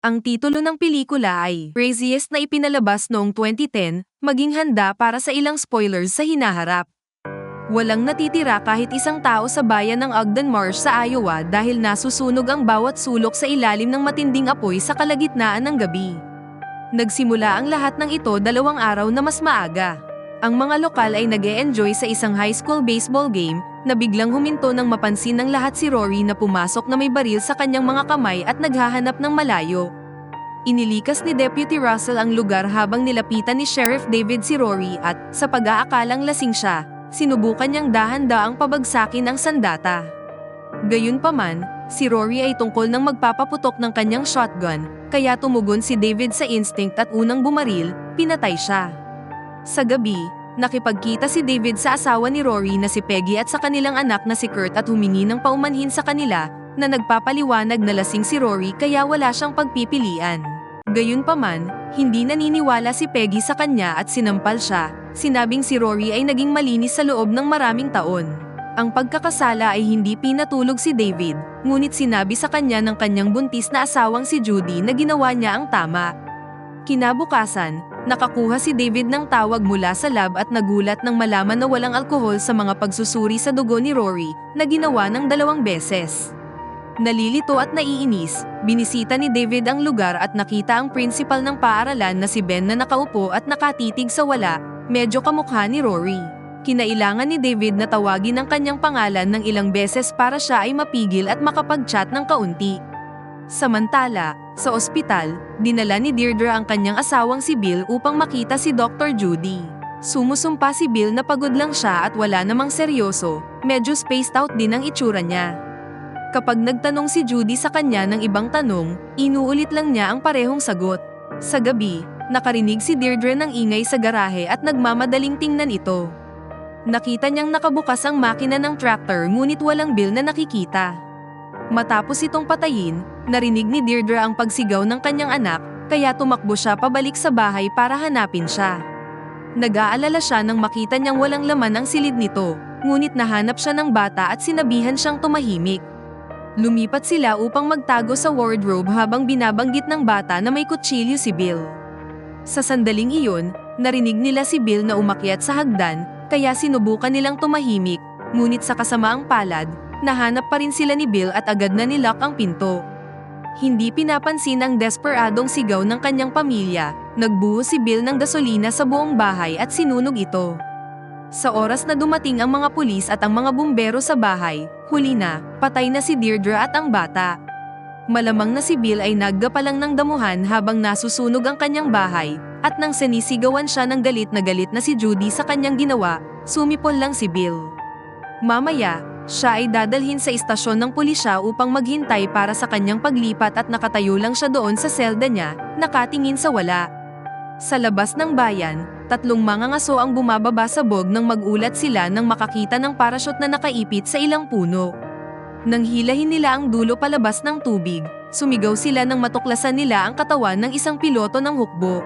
Ang titulo ng pelikula ay Craziest na ipinalabas noong 2010, maging handa para sa ilang spoilers sa hinaharap. Walang natitira kahit isang tao sa bayan ng Ogden Marsh sa Iowa dahil nasusunog ang bawat sulok sa ilalim ng matinding apoy sa kalagitnaan ng gabi. Nagsimula ang lahat ng ito 2 araw na mas maaga. Ang mga lokal ay nag-e-enjoy sa isang high school baseball game na biglang huminto nang mapansin ng lahat si Rory na pumasok na may baril sa kanyang mga kamay at naghahanap ng malayo. Inilikas ni Deputy Russell ang lugar habang nilapitan ni Sheriff David si Rory at, sa pag-aakalang lasing siya, sinubukan niyang dahan-daang pabagsakin ang sandata. Gayunpaman, si Rory ay tungkol nang magpapaputok ng kanyang shotgun, kaya tumugon si David sa instinct at unang bumaril, pinatay siya. Sa gabi, nakipagkita si David sa asawa ni Rory na si Peggy at sa kanilang anak na si Kurt at humingi ng paumanhin sa kanila na nagpapaliwanag na lasing si Rory kaya wala siyang pagpipilian. Gayunpaman, hindi naniniwala si Peggy sa kanya at sinampal siya, sinabing si Rory ay naging malinis sa loob ng maraming taon. Ang pagkakasala ay hindi pinatulog si David, ngunit sinabi sa kanya ng kanyang buntis na asawang si Judy na ginawa niya ang tama. Kinabukasan, nakakuha si David ng tawag mula sa lab at nagulat nang malaman na walang alkohol sa mga pagsusuri sa dugo ni Rory, na ginawa ng 2 beses. Nalilito at naiinis, binisita ni David ang lugar at nakita ang principal ng paaralan na si Ben na nakaupo at nakatitig sa wala, medyo kamukha ni Rory. Kinailangan ni David na tawagin ang kanyang pangalan ng ilang beses para siya ay mapigil at makapag-chat ng kaunti. Samantala, sa ospital, dinala ni Deirdre ang kanyang asawang si Bill upang makita si Dr. Judy. Sumusumpa si Bill na pagod lang siya at wala namang seryoso, medyo spaced out din ang itsura niya. Kapag nagtanong si Judy sa kanya ng ibang tanong, inuulit lang niya ang parehong sagot. Sa gabi, nakarinig si Deirdre ng ingay sa garahe at nagmamadaling tingnan ito. Nakita niyang nakabukas ang makina ng tractor ngunit walang Bill na nakikita. Matapos itong patayin, narinig ni Deirdre ang pagsigaw ng kanyang anak, kaya tumakbo siya pabalik sa bahay para hanapin siya. Nag-aalala siya nang makita niyang walang laman ang silid nito, ngunit nahanap siya ng bata at sinabihan siyang tumahimik. Lumipat sila upang magtago sa wardrobe habang binabanggit ng bata na may kutsilyo si Bill. Sa sandaling iyon, narinig nila si Bill na umakyat sa hagdan, kaya sinubukan nilang tumahimik, ngunit sa kasamaang palad, nahanap pa rin sila ni Bill at agad na nilock ang pinto. Hindi pinapansin ang desperadong sigaw ng kanyang pamilya, nagbuhos si Bill ng gasolina sa buong bahay at sinunog ito. Sa oras na dumating ang mga pulis at ang mga bumbero sa bahay, huli na, patay na si Deirdre at ang bata. Malamang na si Bill ay naggapalang ng damuhan habang nasusunog ang kanyang bahay, at nang sinisigawan siya ng galit na si Judy sa kanyang ginawa, sumipol lang si Bill. Mamaya, siya ay dadalhin sa istasyon ng pulisya upang maghintay para sa kanyang paglipat at nakatayo lang siya doon sa selda niya, nakatingin sa wala. Sa labas ng bayan, 3 mangangaso ang bumababa sa bog nang magulat sila nang makakita ng parachute na nakaipit sa ilang puno. Nang hilahin nila ang dulo palabas ng tubig, sumigaw sila nang matuklasan nila ang katawan ng isang piloto ng hukbo.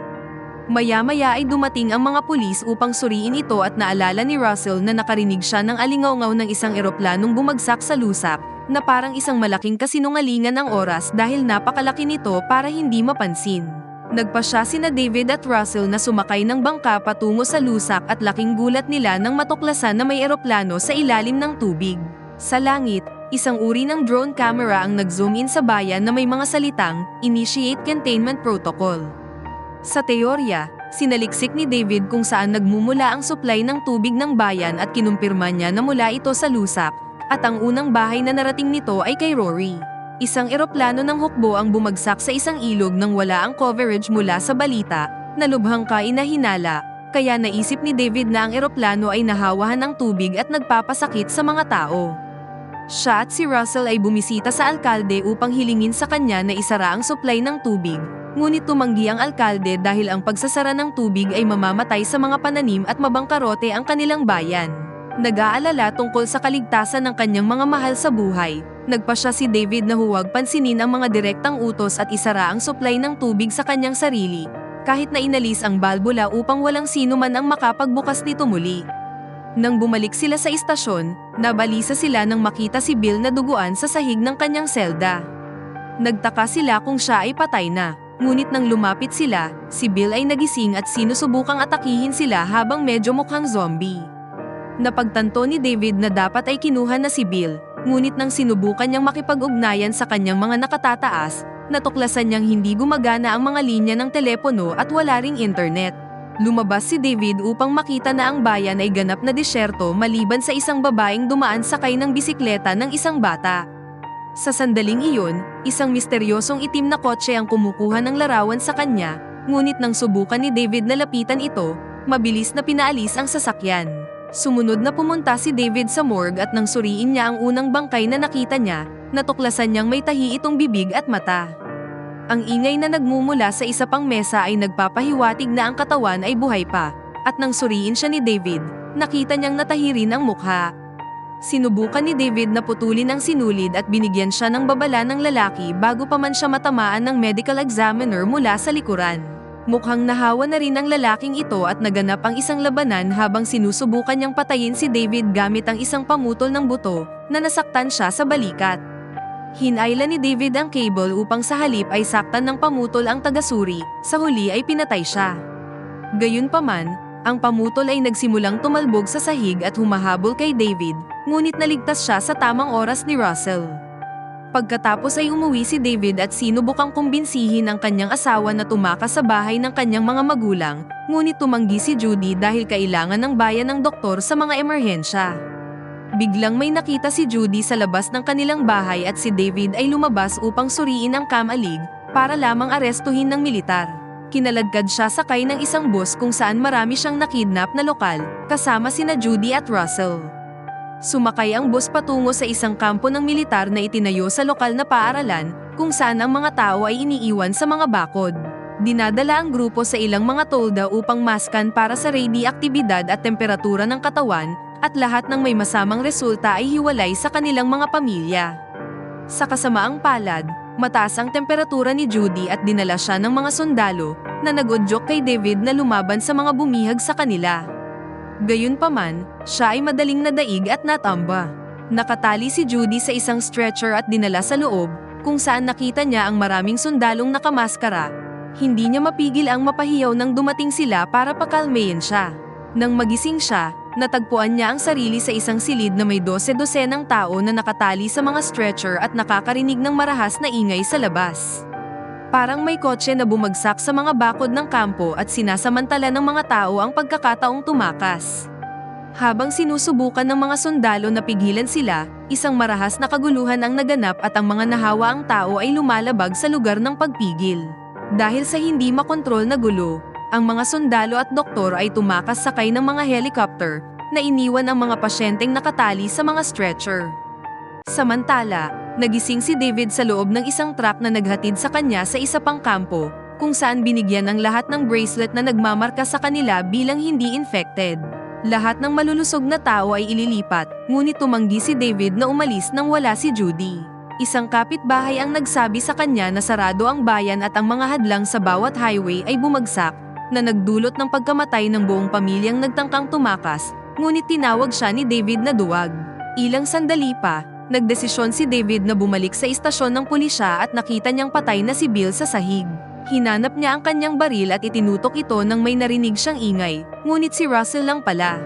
Maya-maya ay dumating ang mga pulis upang suriin ito at naalala ni Russell na nakarinig siya ng alingaw-ngaw ng isang eroplanong bumagsak sa lusak, na parang isang malaking kasinungalingan ang oras dahil napakalaki nito para hindi mapansin. Nagpasya sina David at Russell na sumakay ng bangka patungo sa lusak at laking gulat nila nang matuklasan na may eroplano sa ilalim ng tubig. Sa langit, isang uri ng drone camera ang nag-zoom in sa bayan na may mga salitang, "Initiate Containment Protocol." Sa teorya, sinaliksik ni David kung saan nagmumula ang supply ng tubig ng bayan at kinumpirma niya na mula ito sa lusak, at ang unang bahay na narating nito ay kay Rory. Isang eroplano ng hukbo ang bumagsak sa isang ilog nang wala ang coverage mula sa balita, na lubhang kainahinala, kaya naisip ni David na ang eroplano ay nahawahan ng tubig at nagpapasakit sa mga tao. Siya at si Russell ay bumisita sa alkalde upang hilingin sa kanya na isara ang supply ng tubig, ngunit tumanggi ang alkalde dahil ang pagsasara ng tubig ay mamamatay sa mga pananim at mabangkarote ang kanilang bayan. Nag-aalala tungkol sa kaligtasan ng kanyang mga mahal sa buhay, nagpasya si David na huwag pansinin ang mga direktang utos at isara ang supply ng tubig sa kanyang sarili, kahit na inalis ang balbula upang walang sino man ang makapagbukas nito muli. Nang bumalik sila sa istasyon, nabalisa sila nang makita si Bill na duguan sa sahig ng kanyang selda. Nagtaka sila kung siya ay patay na. Ngunit nang lumapit sila, si Bill ay nagising at sinusubukang atakihin sila habang medyo mukhang zombie. Napagtanto ni David na dapat ay kinuha na si Bill, ngunit nang sinubukan niyang makipag-ugnayan sa kanyang mga nakatataas, natuklasan niyang hindi gumagana ang mga linya ng telepono at wala ring internet. Lumabas si David upang makita na ang bayan ay ganap na disyerto maliban sa isang babaeng dumaan sakay ng bisikleta ng isang bata. Sa sandaling iyon, isang misteryosong itim na kotse ang kumukuha ng larawan sa kanya, ngunit nang subukan ni David na lapitan ito, mabilis na pinaalis ang sasakyan. Sumunod na pumunta si David sa morgue at nang suriin niya ang unang bangkay na nakita niya, natuklasan niyang may tahi itong bibig at mata. Ang ingay na nagmumula sa isa pang mesa ay nagpapahiwatig na ang katawan ay buhay pa, at nang suriin siya ni David, nakita niyang natahi rin ang mukha. Sinubukan ni David na putulin ang sinulid at binigyan siya ng babala ng lalaki bago pa man siya matamaan ng medical examiner mula sa likuran. Mukhang nahawa na rin ang lalaking ito at naganap ang isang labanan habang sinusubukan niyang patayin si David gamit ang isang pamutol ng buto na nasaktan siya sa balikat. Hinayla ni David ang cable upang sa halip ay saktan ng pamutol ang tagasuri, sa huli ay pinatay siya. Gayunpaman, ang pamutol ay nagsimulang tumalbog sa sahig at humahabol kay David, ngunit naligtas siya sa tamang oras ni Russell. Pagkatapos ay umuwi si David at sinubukang kumbinsihin ang kanyang asawa na tumakas sa bahay ng kanyang mga magulang, ngunit tumanggi si Judy dahil kailangan ng bayan ng doktor sa mga emerhensya. Biglang may nakita si Judy sa labas ng kanilang bahay at si David ay lumabas upang suriin ang kamalig, para lamang arestuhin ng militar. Kinaladkad siya sakay ng isang bus kung saan marami siyang nakidnap na lokal, kasama sina Judy at Russell. Sumakay ang bus patungo sa isang kampo ng militar na itinayo sa lokal na paaralan, kung saan ang mga tao ay iniiwan sa mga bakod. Dinadala ang grupo sa ilang mga tolda upang maskan para sa radioaktibidad at temperatura ng katawan, at lahat ng may masamang resulta ay hiwalay sa kanilang mga pamilya. Sa kasamaang palad, mataas ang temperatura ni Judy at dinala siya ng mga sundalo, na nag-udyok kay David na lumaban sa mga bumihag sa kanila. Gayunpaman, siya ay madaling nadaig at natamba. Nakatali si Judy sa isang stretcher at dinala sa loob, kung saan nakita niya ang maraming sundalong nakamaskara. Hindi niya mapigil ang mapahiyaw nang dumating sila para pakalmayin siya. Nang magising siya, natagpuan niya ang sarili sa isang silid na may 12-dosenang tao na nakatali sa mga stretcher at nakakarinig ng marahas na ingay sa labas. Parang may kotse na bumagsak sa mga bakod ng kampo at sinasamantala ng mga tao ang pagkakataong tumakas. Habang sinusubukan ng mga sundalo na pigilan sila, isang marahas na kaguluhan ang naganap at ang mga nahawaang tao ay lumalabag sa lugar ng pagpigil. Dahil sa hindi makontrol na gulo, ang mga sundalo at doktor ay tumakas sakay ng mga helicopter, na iniwan ang mga pasyenteng nakatali sa mga stretcher. Samantala, nagising si David sa loob ng isang truck na naghatid sa kanya sa isa pang kampo, kung saan binigyan ng lahat ng bracelet na nagmamarka sa kanila bilang hindi infected. Lahat ng malulusog na tao ay ililipat, ngunit tumanggi si David na umalis nang wala si Judy. Isang kapitbahay ang nagsabi sa kanya na sarado ang bayan at ang mga hadlang sa bawat highway ay bumagsak, na nagdulot ng pagkamatay ng buong pamilyang nagtangkang tumakas, ngunit tinawag siya ni David na duwag. Ilang sandali pa, nagdesisyon si David na bumalik sa istasyon ng pulisya at nakita niyang patay na si Bill sa sahig. Hinanap niya ang kanyang baril at itinutok ito nang may narinig siyang ingay, ngunit si Russell lang pala.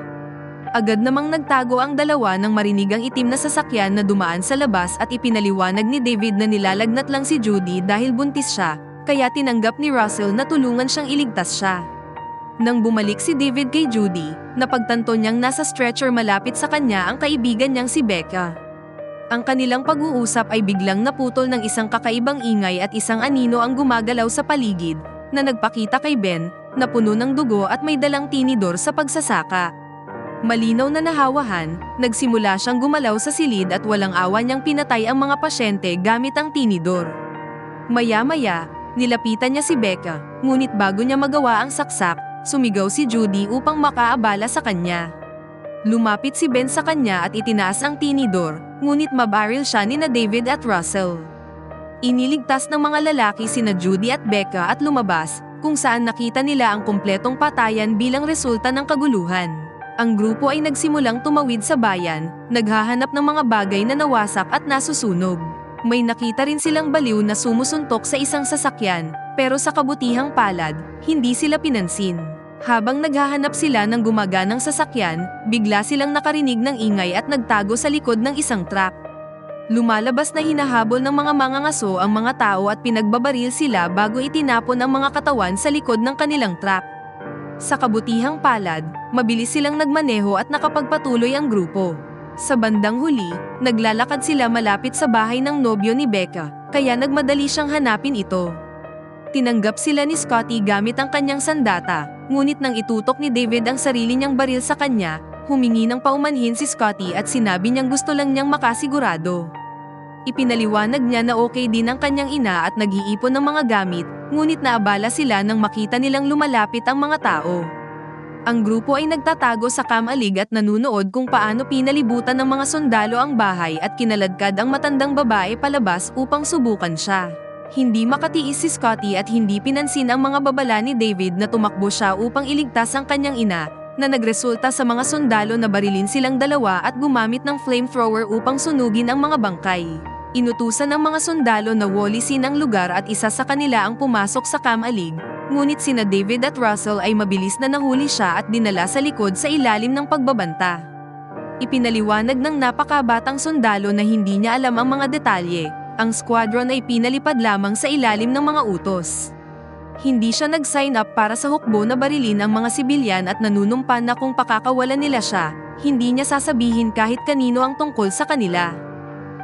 Agad namang nagtago ang dalawa nang marinig ang itim na sasakyan na dumaan sa labas at ipinaliwanag ni David na nilalagnat lang si Judy dahil buntis siya, kaya tinanggap ni Russell na tulungan siyang iligtas siya. Nang bumalik si David kay Judy, napagtanto niyang nasa stretcher malapit sa kanya ang kaibigan niyang si Becca. Ang kanilang pag-uusap ay biglang naputol ng isang kakaibang ingay at isang anino ang gumagalaw sa paligid, na nagpakita kay Ben, na puno ng dugo at may dalang tinidor sa pagsasaka. Malinaw na nahawahan, nagsimula siyang gumalaw sa silid at walang awa niyang pinatay ang mga pasyente gamit ang tinidor. Maya-maya, nilapitan niya si Becca, ngunit bago niya magawa ang saksak, sumigaw si Judy upang makaabala sa kanya. Lumapit si Ben sa kanya at itinaas ang tinidor, ngunit mabaril siya ni na David at Russell. Iniligtas ng mga lalaki sina Judy at Becca at lumabas, kung saan nakita nila ang kumpletong patayan bilang resulta ng kaguluhan. Ang grupo ay nagsimulang tumawid sa bayan, naghahanap ng mga bagay na nawasak at nasusunog. May nakita rin silang baliw na sumusuntok sa isang sasakyan, pero sa kabutihang palad, hindi sila pinansin. Habang naghahanap sila ng gumaganang sasakyan, bigla silang nakarinig ng ingay at nagtago sa likod ng isang truck. Lumalabas na hinahabol ng mga mangangaso ang mga tao at pinagbabaril sila bago itinapon ang mga katawan sa likod ng kanilang truck. Sa kabutihang palad, mabilis silang nagmaneho at nakapagpatuloy ang grupo. Sa bandang huli, naglalakad sila malapit sa bahay ng nobyo ni Becca, kaya nagmadali siyang hanapin ito. Tinanggap sila ni Scotty gamit ang kanyang sandata, ngunit nang itutok ni David ang sarili niyang baril sa kanya, humingi ng paumanhin si Scotty at sinabi niyang gusto lang niyang makasigurado. Ipinaliwanag niya na okay din ang kanyang ina at nag-iipon ng mga gamit, ngunit naabala sila nang makita nilang lumalapit ang mga tao. Ang grupo ay nagtatago sa kamalig at nanunood kung paano pinalibutan ng mga sundalo ang bahay at kinaladkad ang matandang babae palabas upang subukan siya. Hindi makatiis si Scotty at hindi pinansin ang mga babala ni David na tumakbo siya upang iligtas ang kanyang ina, na nagresulta sa mga sundalo na barilin silang dalawa at gumamit ng flamethrower upang sunugin ang mga bangkay. Inutusan ng mga sundalo na walisin ang lugar at isa sa kanila ang pumasok sa kamalig, ngunit sina David at Russell ay mabilis na nahuli siya at dinala sa likod sa ilalim ng pagbabanta. Ipinaliwanag ng napakabatang sundalo na hindi niya alam ang mga detalye. Ang squadron ay pinalipad lamang sa ilalim ng mga utos. Hindi siya nag-sign up para sa hukbo na barilin ang mga sibilyan at nanunumpa na kung pakakawalan nila siya, hindi niya sasabihin kahit kanino ang tungkol sa kanila.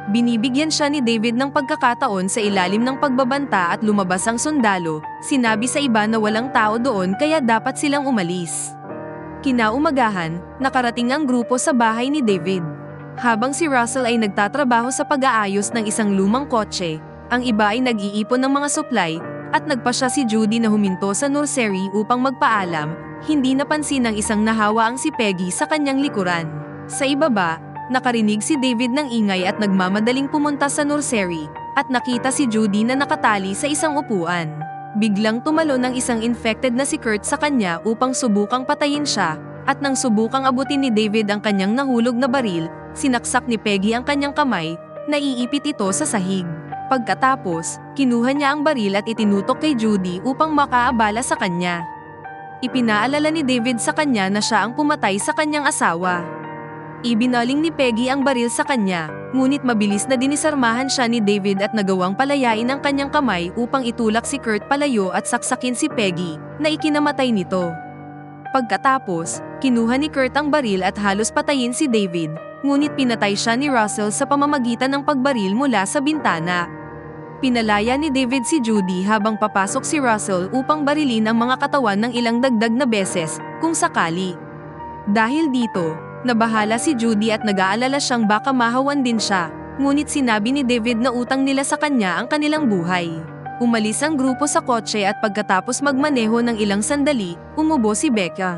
Binibigyan siya ni David ng pagkakataon sa ilalim ng pagbabanta at lumabas ang sundalo, sinabi sa iba na walang tao doon kaya dapat silang umalis. Kinaumagahan, nakarating ang grupo sa bahay ni David. Habang si Russell ay nagtatrabaho sa pag-aayos ng isang lumang kotse, ang iba ay nag-iipon ng mga supply, at nagpasya si Judy na huminto sa nursery upang magpaalam, hindi napansin ng isang nahawa ang si Peggy sa kanyang likuran. Sa ibaba, nakarinig si David ng ingay at nagmamadaling pumunta sa nursery, at nakita si Judy na nakatali sa isang upuan. Biglang tumalon ng isang infected na si Kurt sa kanya upang subukang patayin siya, at nang subukang abutin ni David ang kanyang nahulog na baril, sinaksak ni Peggy ang kanyang kamay, naiipit ito sa sahig. Pagkatapos, kinuha niya ang baril at itinutok kay Judy upang makaabala sa kanya. Ipinaalala ni David sa kanya na siya ang pumatay sa kanyang asawa. Ibinaling ni Peggy ang baril sa kanya, ngunit mabilis na dinisarmahan siya ni David at nagawang palayain ang kanyang kamay upang itulak si Kurt palayo at saksakin si Peggy, na ikinamatay nito. Pagkatapos, kinuha ni Kurt ang baril at halos patayin si David, ngunit pinatay siya ni Russell sa pamamagitan ng pagbaril mula sa bintana. Pinalaya ni David si Judy habang papasok si Russell upang barilin ang mga katawan ng ilang dagdag na beses, kung sakali. Dahil dito, nabahala si Judy at nag-aalala siyang baka mahawan din siya, ngunit sinabi ni David na utang nila sa kanya ang kanilang buhay. Umalis ang grupo sa kotse at pagkatapos magmaneho ng ilang sandali, umubo si Becca.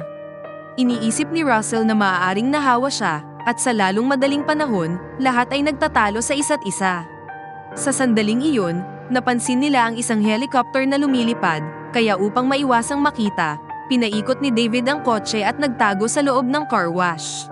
Iniisip ni Russell na maaaring nahawa siya, at sa lalong madaling panahon, lahat ay nagtatalo sa isa't isa. Sa sandaling iyon, napansin nila ang isang helicopter na lumilipad, kaya upang maiwasang makita, pinaikot ni David ang kotse at nagtago sa loob ng car wash.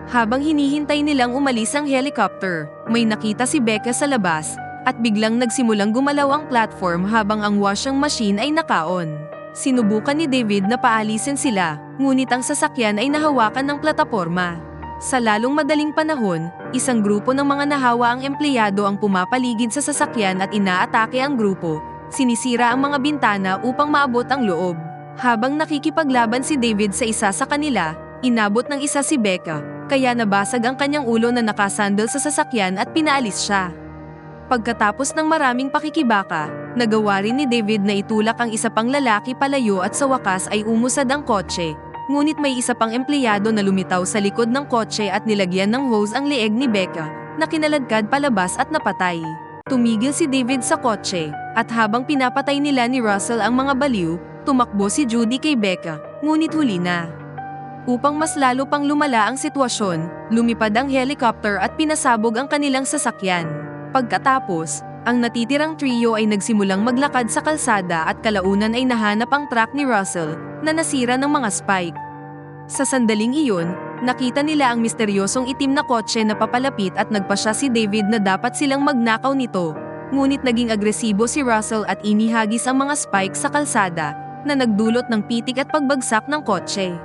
Habang hinihintay nilang umalis ang helicopter, may nakita si Becca sa labas, at biglang nagsimulang gumalaw ang platform habang ang washing machine ay naka-on. Sinubukan ni David na paalisin sila, ngunit ang sasakyan ay nahawakan ng plataporma. Sa lalong madaling panahon, isang grupo ng mga nahawa ang empleyado ang pumapaligid sa sasakyan at inaatake ang grupo. Sinisira ang mga bintana upang maabot ang loob. Habang nakikipaglaban si David sa isa sa kanila, inabot ng isa si Becca, kaya nabasag ang kanyang ulo na nakasandal sa sasakyan at pinaalis siya. Pagkatapos ng maraming pakikibaka, nagawa rin ni David na itulak ang isa pang lalaki palayo at sa wakas ay umusad ang kotse. Ngunit may isa pang empleyado na lumitaw sa likod ng kotse at nilagyan ng hose ang leeg ni Becca, na kinaladkad palabas at napatay. Tumigil si David sa kotse, at habang pinapatay nila ni Russell ang mga baliw, tumakbo si Judy kay Becca, ngunit huli na. Upang mas lalo pang lumala ang sitwasyon, lumipad ang helicopter at pinasabog ang kanilang sasakyan. Pagkatapos, ang natitirang trio ay nagsimulang maglakad sa kalsada at kalaunan ay nahanap ang truck ni Russell, na nasira ng mga spike. Sa sandaling iyon, Nakita nila ang misteryosong itim na kotse na papalapit at nagpasya si David na dapat silang magnakaw nito. Ngunit naging agresibo si Russell at inihagis ang mga spike sa kalsada na nagdulot ng pitik at pagbagsak ng kotse.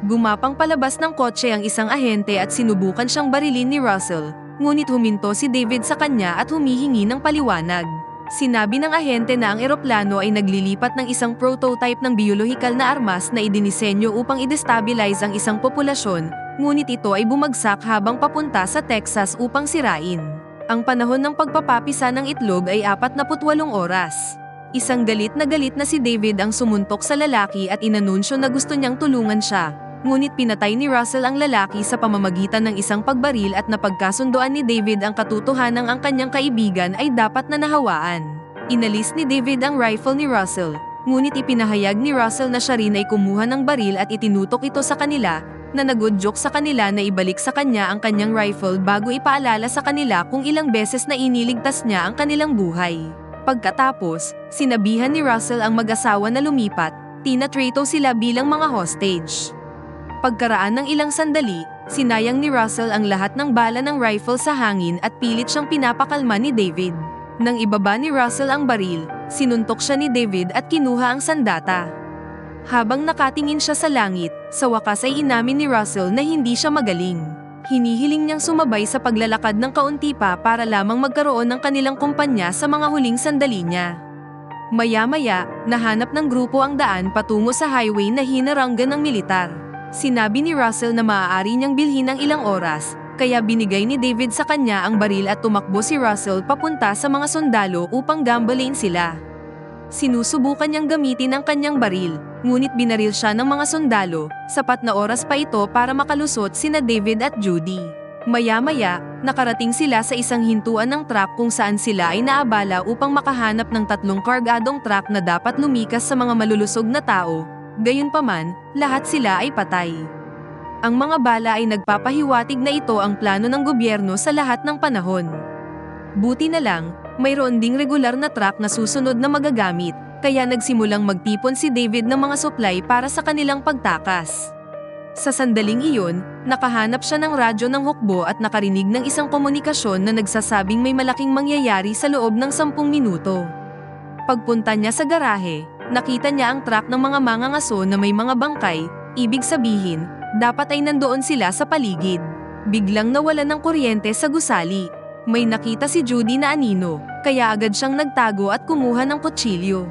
Gumapang palabas ng kotse ang isang ahente at sinubukan siyang barilin ni Russell, ngunit huminto si David sa kanya at humihingi ng paliwanag. Sinabi ng ahente na ang eroplano ay naglilipat ng isang prototype ng biolohikal na armas na idinisenyo upang i-destabilize ang isang populasyon, ngunit ito ay bumagsak habang papunta sa Texas upang sirain. Ang panahon ng pagpapapisa ng itlog ay 48 oras. Isang galit na si David ang sumuntok sa lalaki at inanunsyo na gusto niyang tulungan siya. Ngunit pinatay ni Russell ang lalaki sa pamamagitan ng isang pagbaril at napagkasundoan ni David ang katotohanang ang kanyang kaibigan ay dapat na nahawaan. Inalis ni David ang rifle ni Russell, ngunit ipinahayag ni Russell na siya rin ay kumuha ng baril at itinutok ito sa kanila, na nagudyok sa kanila na ibalik sa kanya ang kanyang rifle bago ipaalala sa kanila kung ilang beses na iniligtas niya ang kanilang buhay. Pagkatapos, sinabihan ni Russell ang mag-asawa na lumipat, tinatrito sila bilang mga hostage. Pagkaraan ng ilang sandali, sinayang ni Russell ang lahat ng bala ng rifle sa hangin at pilit siyang pinapakalma ni David. Nang ibaba ni Russell ang baril, sinuntok siya ni David at kinuha ang sandata. Habang nakatingin siya sa langit, sa wakas ay inamin ni Russell na hindi siya magaling. Hinihiling niyang sumabay sa paglalakad ng kaunti pa para lamang magkaroon ng kanilang kumpanya sa mga huling sandali niya. Maya-maya, nahanap ng grupo ang daan patungo sa highway na hinaranggan ng militar. Sinabi ni Russell na maaari niyang bilhin ng ilang oras, kaya binigay ni David sa kanya ang baril at tumakbo si Russell papunta sa mga sundalo upang gambalain sila. Sinusubukan niyang gamitin ang kanyang baril, ngunit binaril siya ng mga sundalo, sapat na oras pa ito para makalusot sina David at Judy. Maya-maya, nakarating sila sa isang hintuan ng truck kung saan sila ay naabala upang makahanap ng 3 kargadong truck na dapat lumikas sa mga malulusog na tao. Gayunpaman, lahat sila ay patay. Ang mga bala ay nagpapahiwatig na ito ang plano ng gobyerno sa lahat ng panahon. Buti na lang, mayroon ding regular na truck na susunod na magagamit, kaya nagsimulang magtipon si David ng mga supply para sa kanilang pagtakas. Sa sandaling iyon, nakahanap siya ng radyo ng hukbo at nakarinig ng isang komunikasyon na nagsasabing may malaking mangyayari sa loob ng 10 minuto. Pagpunta niya sa garahe, nakita niya ang truck ng mga mangangaso na may mga bangkay, ibig sabihin, dapat ay nandoon sila sa paligid. Biglang nawalan ng kuryente sa gusali. May nakita si Judy na anino, kaya agad siyang nagtago at kumuha ng kutsilyo.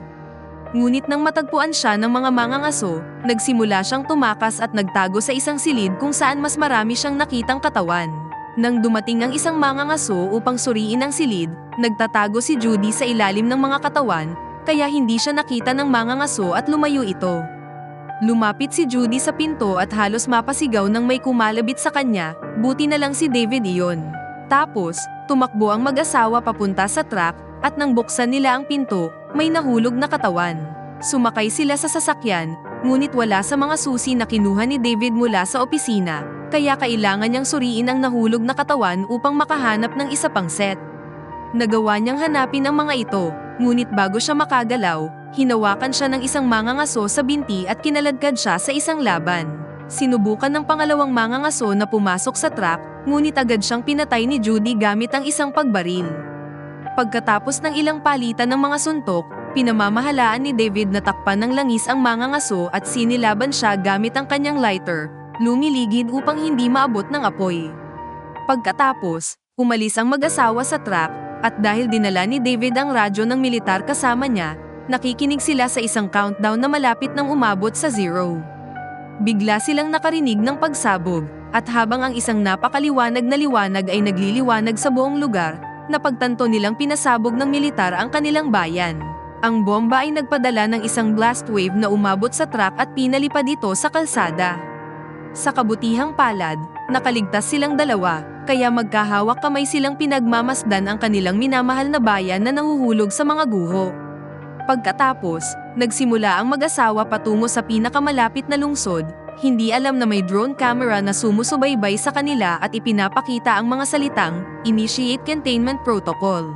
Ngunit nang matagpuan siya ng mga mangangaso, nagsimula siyang tumakas at nagtago sa isang silid kung saan mas marami siyang nakitang katawan. Nang dumating ang isang mangangaso upang suriin ang silid, nagtatago si Judy sa ilalim ng mga katawan, kaya hindi siya nakita ng mangangaso at lumayo ito. Lumapit si Judy sa pinto at halos mapasigaw nang may kumalabit sa kanya, buti na lang si David iyon. Tapos, tumakbo ang mag-asawa papunta sa truck, at nang buksan nila ang pinto, may nahulog na katawan. Sumakay sila sa sasakyan, ngunit wala sa mga susi na kinuha ni David mula sa opisina, kaya kailangan niyang suriin ang nahulog na katawan upang makahanap ng isa pang set. Nagawa niyang hanapin ang mga ito, ngunit bago siya makagalaw, hinawakan siya ng isang mangangaso sa binti at kinaladkad siya sa isang laban. Sinubukan ng pangalawang mangangaso na pumasok sa truck, ngunit agad siyang pinatay ni Judy gamit ang isang pagbaril. Pagkatapos ng ilang palitan ng mga suntok, pinamamahalaan ni David na takpan ng langis ang mangangaso at sinilaban siya gamit ang kanyang lighter, lumiligid upang hindi maabot ng apoy. Pagkatapos, umalis ang mag-asawa sa truck, at dahil dinala ni David ang radyo ng militar kasama niya, nakikinig sila sa isang countdown na malapit nang umabot sa 0. Bigla silang nakarinig ng pagsabog, at habang ang isang napakaliwanag na liwanag ay nagliliwanag sa buong lugar, napagtanto nilang pinasabog ng militar ang kanilang bayan. Ang bomba ay nagpadala ng isang blast wave na umabot sa truck at pinalipad ito sa kalsada. Sa kabutihang palad, nakaligtas silang dalawa, kaya magkahawak kamay silang pinagmamasdan ang kanilang minamahal na bayan na nahuhulog sa mga guho. Pagkatapos, nagsimula ang mag-asawa patungo sa pinakamalapit na lungsod, hindi alam na may drone camera na sumusubaybay sa kanila at ipinapakita ang mga salitang, "Initiate Containment Protocol."